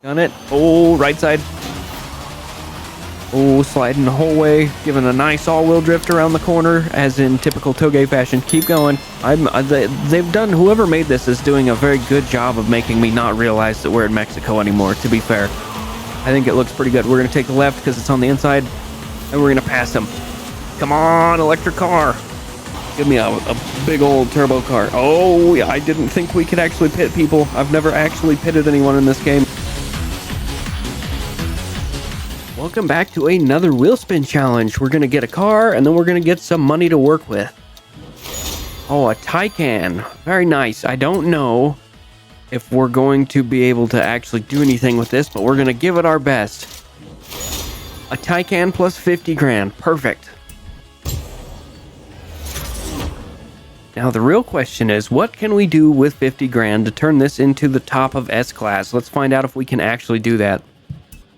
Done it. Oh, right side. Oh, sliding the whole way, giving a nice all-wheel drift around the corner, as in typical Touge fashion. Keep going. They've done, whoever made this is doing a very good job of making me not realize that we're in Mexico anymore, to be fair. I think it looks pretty good. We're going to take the left because it's on the inside, and we're going to pass them. Come on, electric car. Give me a big old turbo car. Oh, yeah, I didn't think we could actually pit people. I've never actually pitted anyone in this game. Welcome back to another Wheelspin challenge. We're going to get a car, and then we're going to get some money to work with. Oh, a Taycan. Very nice. I don't know if we're going to be able to actually do anything with this, but we're going to give it our best. A Taycan plus 50 grand. Perfect. Now, the real question is, what can we do with 50 grand to turn this into the top of S-Class? Let's find out if we can actually do that.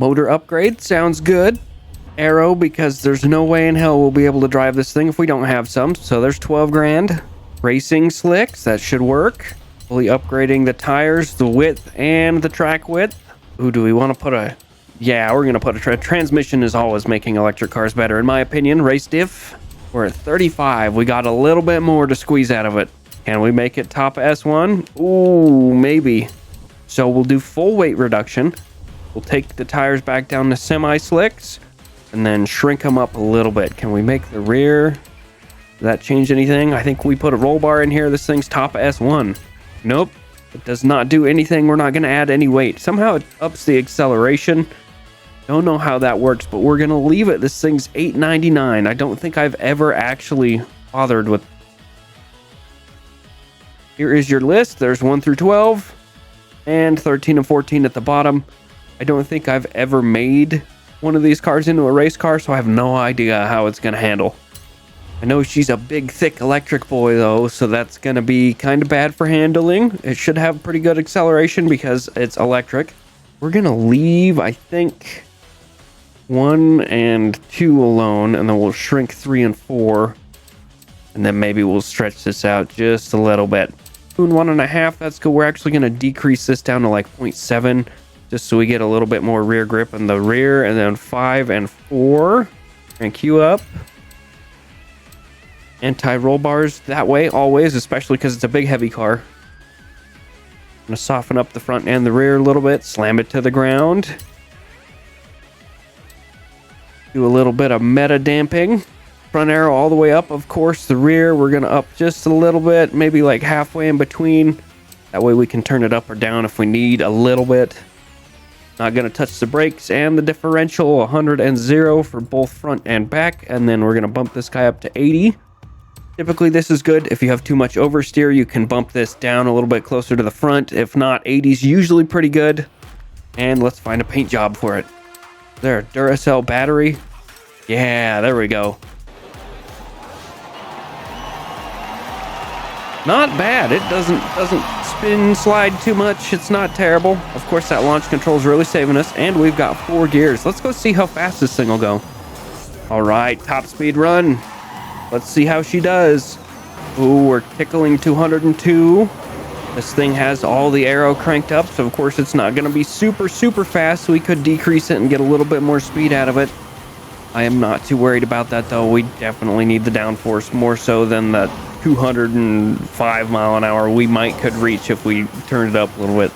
Motor upgrade sounds good. Aero, because there's no way in hell we'll be able to drive this thing if we don't have some. So there's 12 grand. Racing slicks, that should work. Fully upgrading the tires, the width, and the track width. Ooh, do we want to put a... Yeah, we're going to put a... Transmission is always making electric cars better, in my opinion. Race diff, we're at 35. We got a little bit more to squeeze out of it. Can we make it top S1? Ooh, maybe. So we'll do full weight reduction. We'll take the tires back down to semi-slicks and then shrink them up a little bit. Can we make the rear? Does that change anything? I think we put a roll bar in here. This thing's top S1. Nope. It does not do anything. We're not going to add any weight. Somehow it ups the acceleration. Don't know how that works, but we're going to leave it. This thing's $899. I don't think I've ever actually bothered with... Here is your list. There's 1 through 12 and 13 and 14 at the bottom. I don't think I've ever made one of these cars into a race car, so I have no idea how it's going to handle. I know she's a big, thick electric boy, though, so that's going to be kind of bad for handling. It should have pretty good acceleration because it's electric. We're going to leave, I think, 1 and 2 alone, and then we'll shrink 3 and 4, and then maybe we'll stretch this out just a little bit. 2 and 1.5, that's good. We're actually going to decrease this down to like 0.7. just so we get a little bit more rear grip in the rear, and then 5 and 4. And queue up. Anti-roll bars that way, always, especially because it's a big, heavy car. I'm going to soften up the front and the rear a little bit, slam it to the ground. Do a little bit of meta damping. Front arrow all the way up, of course. The rear, we're going to up just a little bit, maybe like halfway in between. That way we can turn it up or down if we need a little bit. Not going to touch the brakes and the differential, 100 and 0 for both front and back. And then we're going to bump this guy up to 80. Typically, this is good. If you have too much oversteer, you can bump this down a little bit closer to the front. If not, 80 is usually pretty good. And let's find a paint job for it. There, Duracell battery. Yeah, there we go. Not bad. It doesn't spin slide too much. It's not terrible. Of course, that launch control is really saving us, and we've got 4 gears. Let's go see how fast this thing will go. All right, top speed run. Let's see how she does. Ooh, we're tickling 202. This thing has all the aero cranked up, so of course it's not going to be super fast. So we could decrease it and get a little bit more speed out of it. I am not too worried about that, though. We definitely need the downforce more so than the 205 mile an hour we could reach if we turned it up a little bit.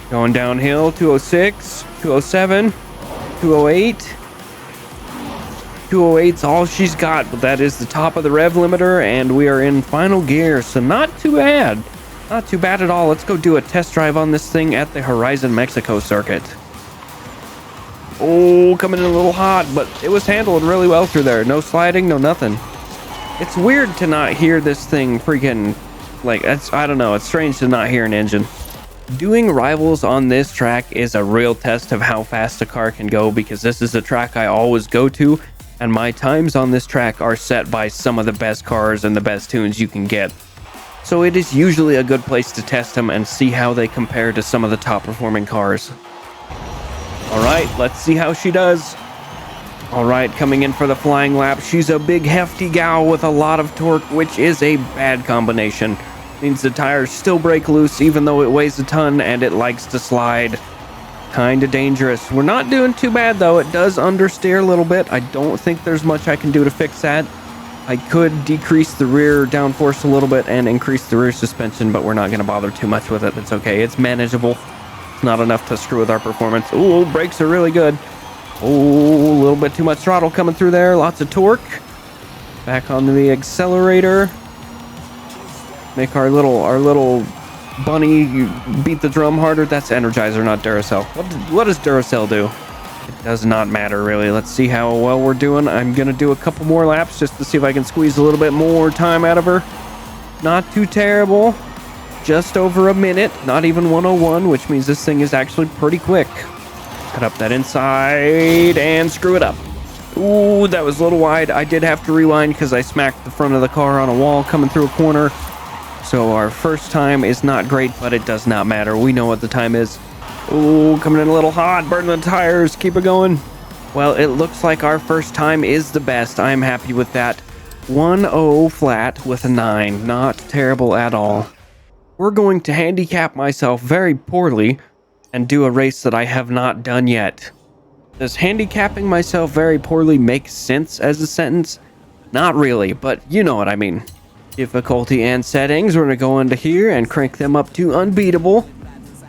Going downhill, 206, 207, 208. 208's all she's got, but that is the top of the rev limiter, and we are in final gear, so not too bad. Not too bad at all. Let's go do a test drive on this thing at the Horizon Mexico circuit. Oh, coming in a little hot, but it was handled really well through there. No sliding, no nothing. It's weird to not hear this thing freaking, like, I don't know, it's strange to not hear an engine. Doing rivals on this track is a real test of how fast a car can go, because this is a track I always go to, and my times on this track are set by some of the best cars and the best tunes you can get. So it is usually a good place to test them and see how they compare to some of the top performing cars. All right, let's see how she does. All right, coming in for the flying lap. She's a big, hefty gal with a lot of torque, which is a bad combination. Means the tires still break loose even though it weighs a ton and it likes to slide. Kind of dangerous. We're not doing too bad, though. It does understeer a little bit. I don't think there's much I can do to fix that. I could decrease the rear downforce a little bit and increase the rear suspension, but we're not going to bother too much with it. It's okay. It's manageable. It's not enough to screw with our performance. Ooh, brakes are really good. Oh, a little bit too much throttle coming through there. Lots of torque. Back onto the accelerator. Make our little bunny beat the drum harder. That's Energizer, not Duracell. What does Duracell do? It does not matter, really. Let's see how well we're doing. I'm going to do a couple more laps just to see if I can squeeze a little bit more time out of her. Not too terrible. Just over a minute. Not even 101, which means this thing is actually pretty quick. Cut up that inside and screw it up. Ooh, that was a little wide. I did have to rewind because I smacked the front of the car on a wall coming through a corner. So our first time is not great, but it does not matter. We know what the time is. Ooh, coming in a little hot, burning the tires. Keep it going. Well, it looks like our first time is the best. I'm happy with that. 1-0 flat with a 9. Not terrible at all. We're going to handicap myself very poorly and do a race that I have not done yet. Does handicapping myself very poorly make sense as a sentence? Not really, but you know what I mean. Difficulty and settings, we're going to go into here and crank them up to unbeatable.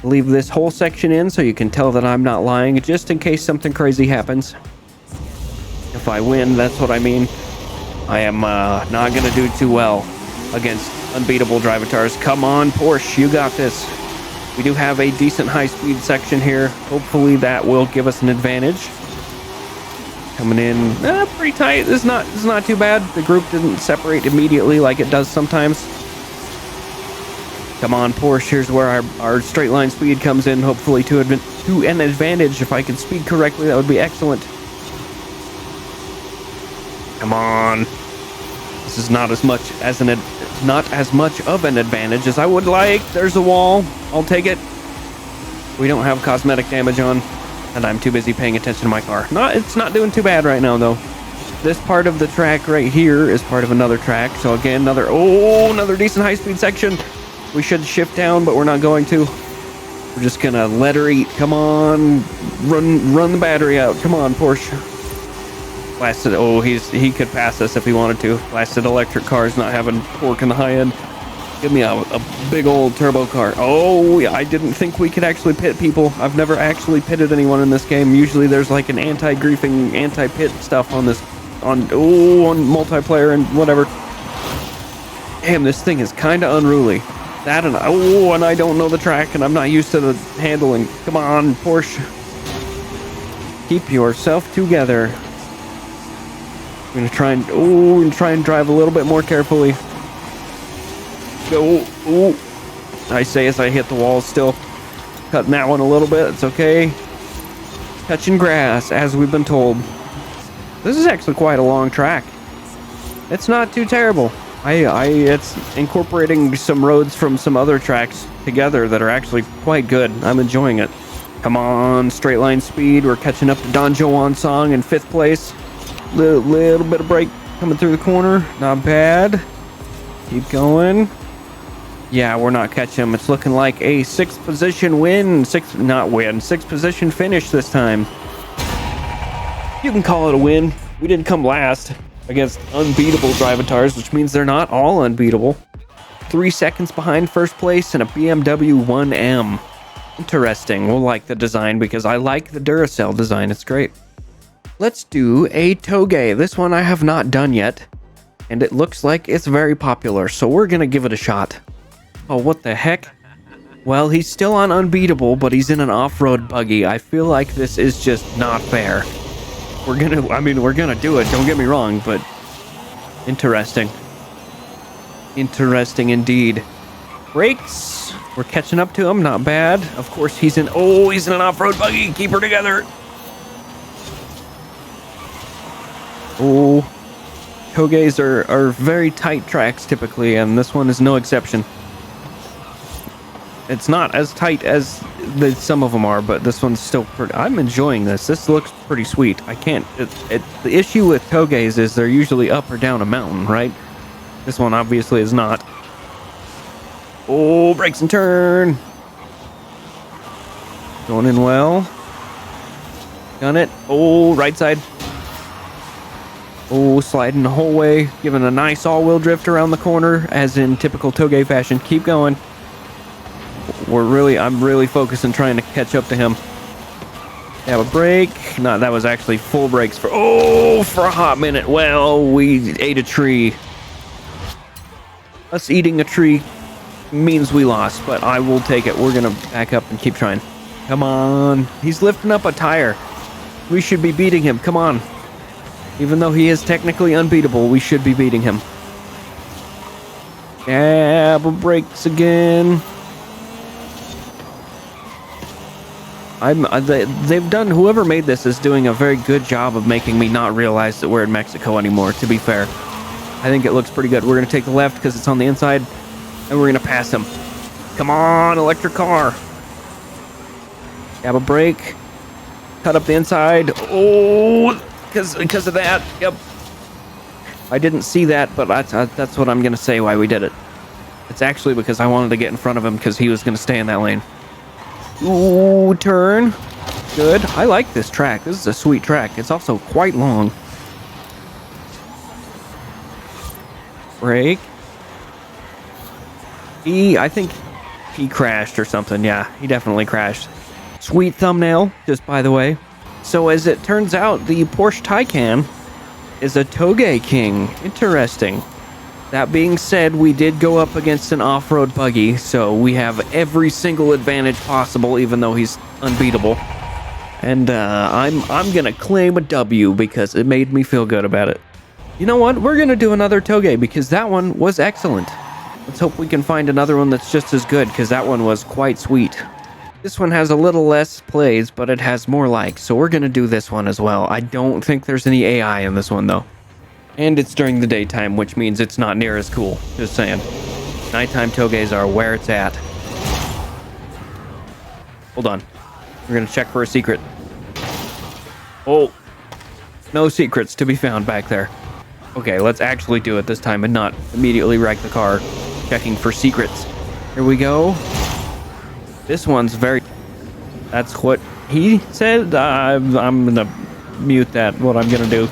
Leave this whole section in so you can tell that I'm not lying, just in case something crazy happens. If I win, that's what I mean. I am not going to do too well against unbeatable drivatars. Come on, Porsche, you got this. We do have a decent high-speed section here. Hopefully that will give us an advantage. Coming in pretty tight. This is not too bad. The group didn't separate immediately like it does sometimes. Come on, Porsche. Here's where our straight line speed comes in, hopefully to an advantage. If I could speed correctly, that would be excellent. Come on. This is not as much of an advantage as I would like. There's a wall. I'll take it. We don't have cosmetic damage on, and I'm too busy paying attention to my car. It's not doing too bad right now, though. This part of the track right here is part of another track. So again, another decent high-speed section. We should shift down, but we're not going to. We're just gonna let her eat. Come on, run the battery out. Come on, Porsche. Blasted. Oh, he could pass us if he wanted to. Blasted electric cars not having torque in the high end. Give me a big old turbo car. Oh, yeah, I didn't think we could actually pit people. I've never actually pitted anyone in this game. Usually there's like an anti-griefing, anti-pit stuff on multiplayer and whatever. Damn, this thing is kind of unruly. And I don't know the track, and I'm not used to the handling. Come on, Porsche. Keep yourself together. I'm gonna try and drive a little bit more carefully. Go. Ooh. I say as I hit the wall still. Cutting that one a little bit. It's okay. Touching grass, as we've been told. This is actually quite a long track. It's not too terrible. It's incorporating some roads from some other tracks together that are actually quite good. I'm enjoying it. Come on, straight line speed. We're catching up to Don Juan Song in 5th place. Little bit of brake coming through the corner. Not bad. Keep going. Yeah, we're not catching him. It's looking like a 6th position win. 6th position finish this time. You can call it a win. We didn't come last against unbeatable drivatars, which means they're not all unbeatable. 3 seconds behind first place in a BMW 1M. Interesting. We'll like the design because I like the Duracell design. It's great. Let's do a Touge. This one I have not done yet, and it looks like it's very popular, so we're gonna give it a shot. Oh, what the heck? Well, he's still on unbeatable, but he's in an off-road buggy. I feel like this is just not fair. We're gonna do it, don't get me wrong, but interesting. Interesting indeed. Brakes. We're catching up to him, not bad. Of course, he's in an off-road buggy. Keep her together. Oh, Touges are very tight tracks typically, and this one is no exception. It's not as tight as some of them are, but this one's still pretty. I'm enjoying this. This looks pretty sweet. I can't. The issue with Touges is they're usually up or down a mountain, right? This one obviously is not. Oh, brakes and turn. Going in well. Gun it. Oh, right side. Oh, sliding the whole way. Giving a nice all-wheel drift around the corner, as in typical Touge fashion. Keep going. I'm really focusing trying to catch up to him. Have a break. No, that was actually full brakes for a hot minute. Well, we ate a tree. Us eating a tree means we lost, but I will take it. We're gonna back up and keep trying. Come on. He's lifting up a tire. We should be beating him. Come on. Even though he is technically unbeatable, we should be beating him. Double brakes again. Whoever made this is doing a very good job of making me not realize that we're in Mexico anymore, to be fair. I think it looks pretty good. We're going to take the left because it's on the inside, and we're going to pass him. Come on, electric car. Have a brake. Cut up the inside. Oh, because of that. Yep. I didn't see that, but that's what I'm going to say why we did it. It's actually because I wanted to get in front of him because he was going to stay in that lane. Ooh, turn. Good. I like this track. This is a sweet track. It's also quite long. Brake. I think he crashed or something. Yeah, he definitely crashed. Sweet thumbnail, just by the way. So as it turns out, the Porsche Taycan is a Touge king. Interesting. That being said, we did go up against an off-road buggy, so we have every single advantage possible, even though he's unbeatable. And I'm gonna claim a W because it made me feel good about it. You know what? We're gonna do another Touge because that one was excellent. Let's hope we can find another one that's just as good, because that one was quite sweet. This one has a little less plays, but it has more likes, so we're gonna do this one as well. I don't think there's any AI in this one, though. And it's during the daytime, which means it's not near as cool. Just saying. Nighttime Touges are where it's at. Hold on. We're gonna check for a secret. Oh. No secrets to be found back there. Okay, let's actually do it this time and not immediately wreck the car checking for secrets. Here we go. This one's very... That's what he said. I'm gonna mute that, what I'm gonna do.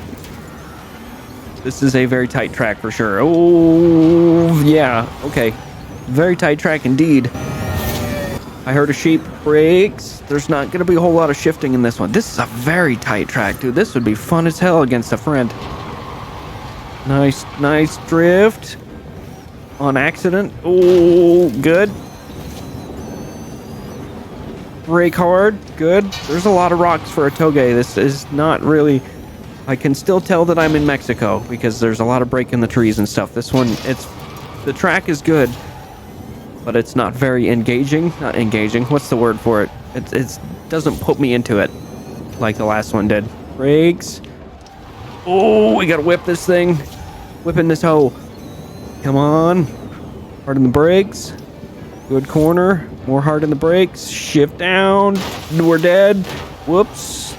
This is a very tight track for sure. Oh, yeah. Okay. Very tight track indeed. I heard a sheep. Brakes. There's not going to be a whole lot of shifting in this one. This is a very tight track, dude. This would be fun as hell against a friend. Nice drift. On accident. Oh, good. Brake hard. Good. There's a lot of rocks for a Touge. This is not really... I can still tell that I'm in Mexico because there's a lot of break in the trees and stuff. This one, the track is good, but it's not very engaging. Not engaging. What's the word for it? It doesn't put me into it like the last one did. Brakes. Oh, we gotta whip this thing. Whipping this hoe. Come on. Hard in the brakes. Good corner. More hard in the brakes. Shift down. We're dead. Whoops.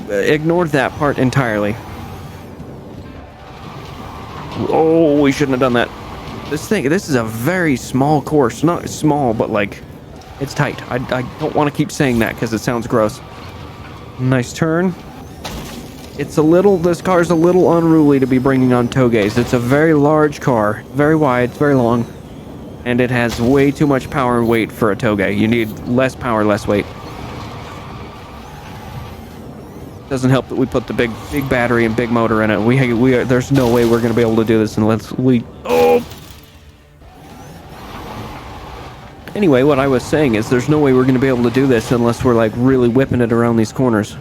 Ignored that part entirely. Oh, we shouldn't have done that. This is a very small course. Not small, but like, it's tight. I don't want to keep saying that because it sounds gross. Nice turn. This car's a little unruly to be bringing on Touges. It's a very large car, very wide, very long, and it has way too much power and weight for a Touge. You need less power, less weight. Doesn't help that we put the big battery and big motor in it. There's no way we're going to be able to do this unless we... Oh! Anyway, what I was saying is there's no way we're going to be able to do this unless we're like really whipping it around these corners.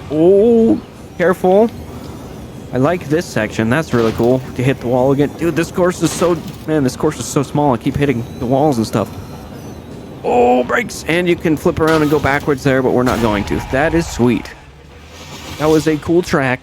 Oh, careful. I like this section. That's really cool to hit the wall again. Dude, this course is so small. I keep hitting the walls and stuff. Oh, brakes. And you can flip around and go backwards there, but we're not going to. That is sweet. That was a cool track.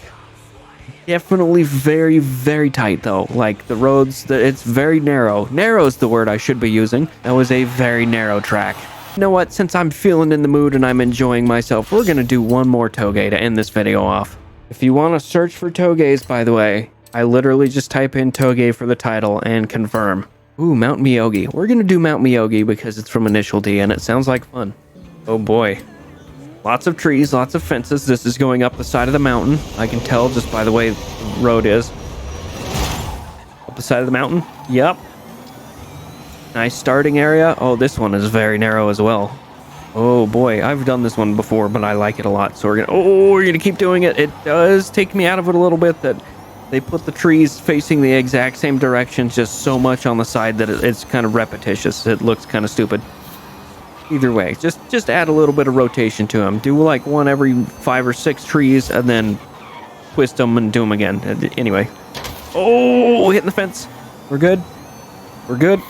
Definitely very, very tight, though. Like, the roads, it's very narrow. Narrow is the word I should be using. That was a very narrow track. You know what? Since I'm feeling in the mood and I'm enjoying myself, we're going to do one more Touge to end this video off. If you want to search for Touges, by the way, I literally just type in Touge for the title and confirm. Ooh, Mount Miyogi. We're going to do Mount Miyogi because it's from Initial D and it sounds like fun. Oh boy. Lots of trees, lots of fences. This is going up the side of the mountain. I can tell just by the way the road is. Up the side of the mountain. Yep. Nice starting area. Oh, this one is very narrow as well. Oh boy, I've done this one before, but I like it a lot. So we're gonna keep doing it. It does take me out of it a little bit that they put the trees facing the exact same direction, just so much on the side that it's kind of repetitious. It looks kind of stupid. Either way, just add a little bit of rotation to them. Do like one every 5 or 6 trees, and then twist them and do them again. Anyway. Oh, hitting the fence. We're good. We're good.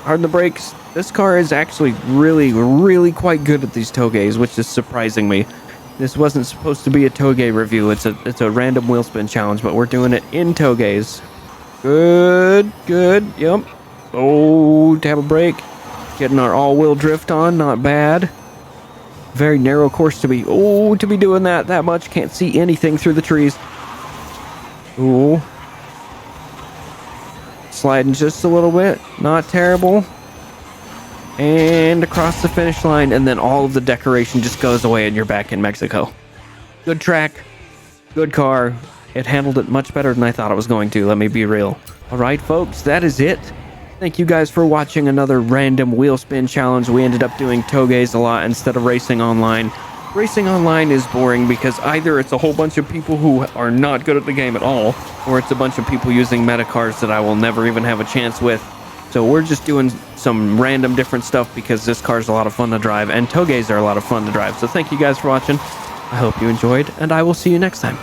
Harden the brakes. This car is actually really quite good at these Touges, which is surprising me. This wasn't supposed to be a Touge review. It's a random wheel spin challenge, but we're doing it in Touges. Good. Yep. Oh, tap a brake. Getting our all-wheel drift on, not bad. Very narrow course to be doing that much. Can't see anything through the trees. Ooh. Sliding just a little bit, not terrible. And across the finish line, and then all of the decoration just goes away and you're back in Mexico. Good track, good car. It handled it much better than I thought it was going to, let me be real. Alright folks, that is it. Thank you guys for watching another random wheel spin challenge. We ended up doing Touges a lot instead of racing online. Racing online is boring because either it's a whole bunch of people who are not good at the game at all, or it's a bunch of people using meta cars that I will never even have a chance with. So we're just doing some random different stuff because this car's a lot of fun to drive, and Touges are a lot of fun to drive. So thank you guys for watching. I hope you enjoyed, and I will see you next time.